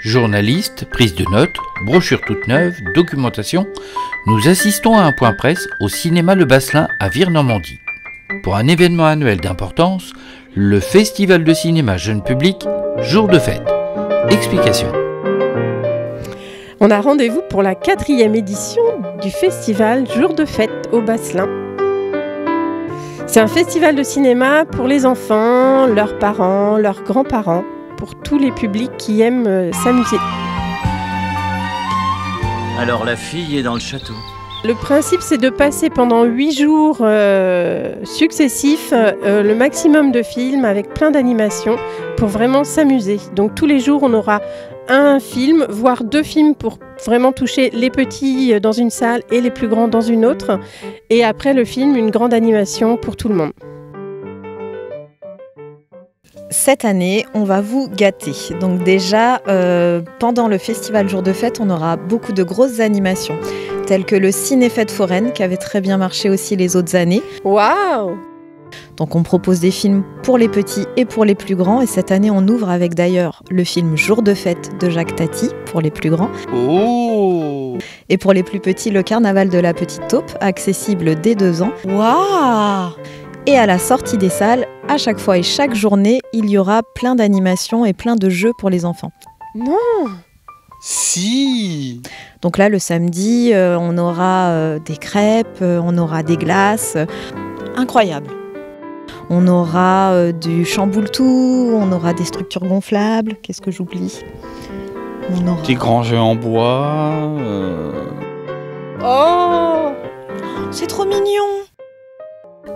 Journalistes, prise de notes, brochures toutes neuves, documentation, nous assistons à un point presse au cinéma Le Basselin à Vire-Normandie. Pour un événement annuel d'importance, le Festival de cinéma jeune public, jour de fête. Explication. On a rendez-vous pour la 4e édition du festival Jour de fête au Basselin. C'est un festival de cinéma pour les enfants, leurs parents, leurs grands-parents, pour tous les publics qui aiment s'amuser. Alors la fille est dans le château. Le principe, c'est de passer pendant 8 jours successifs le maximum de films avec plein d'animations pour vraiment s'amuser. Donc tous les jours, on aura un film, voire 2 films pour vraiment toucher les petits dans une salle et les plus grands dans une autre. Et après le film, une grande animation pour tout le monde. Cette année, on va vous gâter. Donc déjà, pendant le festival Jour de fête, on aura beaucoup de grosses animations, telles que le Ciné-Fête foraine, qui avait très bien marché aussi les autres années. Waouh! Donc on propose des films pour les petits et pour les plus grands. Et cette année, on ouvre avec d'ailleurs le film Jour de fête de Jacques Tati, pour les plus grands. Oh! Et pour les plus petits, le Carnaval de la Petite Taupe, accessible dès 2 ans. Waouh! Et à la sortie des salles, à chaque fois et chaque journée, il y aura plein d'animations et plein de jeux pour les enfants. Non! Si! Donc là, le samedi, on aura des crêpes, on aura des glaces. Incroyable! On aura du chamboule-tout, on aura des structures gonflables. Qu'est-ce que j'oublie? On aura Des grands jeux en bois. Oh! C'est trop mignon!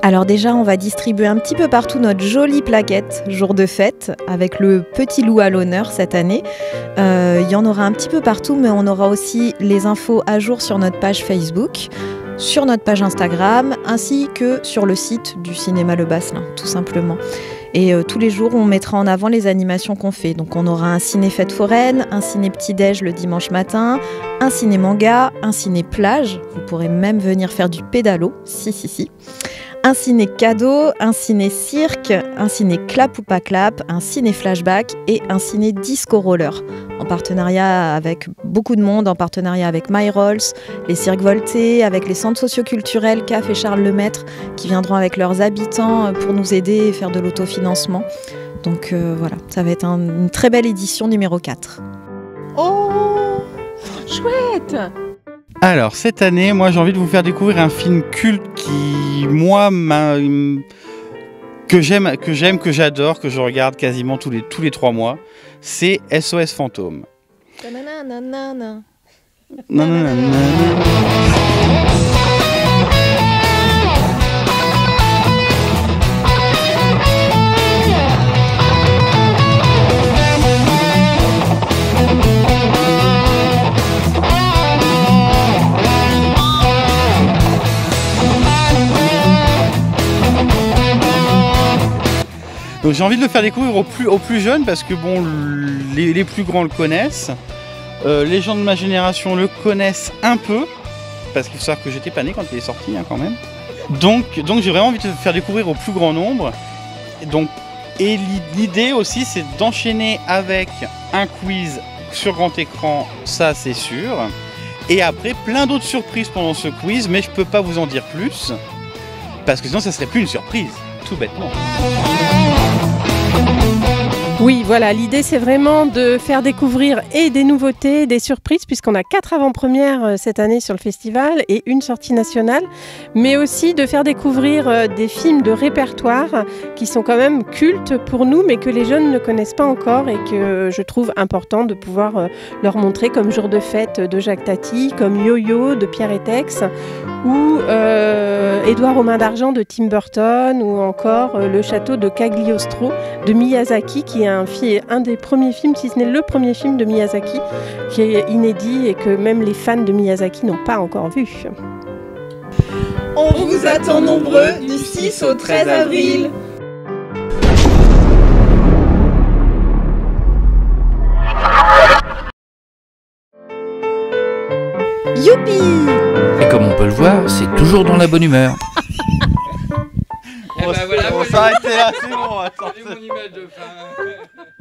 Alors déjà, on va distribuer un petit peu partout notre jolie plaquette Jour de fête avec le petit loup à l'honneur cette année. Il y en aura un petit peu partout, mais on aura aussi les infos à jour sur notre page Facebook, sur notre page Instagram, ainsi que sur le site du cinéma Le Basselin, tout simplement. Et tous les jours, on mettra en avant les animations qu'on fait. Donc on aura un ciné-fête foraine, un ciné-petit-déj le dimanche matin, un ciné-manga, un ciné-plage. Vous pourrez même venir faire du pédalo, si. Un ciné-cadeau, un ciné-cirque, un ciné-clap ou pas clap, un ciné-flashback et un ciné-disco-roller. En partenariat avec beaucoup de monde, en partenariat avec My Rolls, les cirques voltés, avec les centres socioculturels CAF et Charles Lemaître qui viendront avec leurs habitants pour nous aider et faire de l'autofinancement. Donc voilà, ça va être une très belle édition numéro 4. Oh! Chouette! Alors, cette année, moi, j'ai envie de vous faire découvrir un film culte qui, moi, que j'aime, que j'adore, que je regarde quasiment tous les 3 mois. C'est SOS Fantôme. Donc j'ai envie de le faire découvrir aux plus jeunes parce que bon, les plus grands le connaissent. Les gens de ma génération le connaissent un peu parce qu'il faut savoir que j'étais pas né quand il est sorti quand même. Donc j'ai vraiment envie de le faire découvrir au plus grand nombre. Et l'idée aussi c'est d'enchaîner avec un quiz sur grand écran, ça c'est sûr. Et après plein d'autres surprises pendant ce quiz, mais je peux pas vous en dire plus parce que sinon ça serait plus une surprise, tout bêtement. Oui, voilà, l'idée c'est vraiment de faire découvrir et des nouveautés, des surprises, puisqu'on a 4 avant-premières cette année sur le festival et une sortie nationale, mais aussi de faire découvrir des films de répertoire qui sont quand même cultes pour nous, mais que les jeunes ne connaissent pas encore et que je trouve important de pouvoir leur montrer, comme Jour de fête de Jacques Tati, comme Yo-Yo de Pierre Etex, ou Édouard aux mains d'argent de Tim Burton, ou encore Le château de Cagliostro de Miyazaki, qui est un des premiers films, si ce n'est le premier film de Miyazaki, qui est inédit et que même les fans de Miyazaki n'ont pas encore vu. On vous attend nombreux du 6 au 13 avril. Youpi! Et comme on peut le voir, c'est toujours dans la bonne humeur. On va s'arrêter là, c'est bon, attends. J'ai mon image de fin.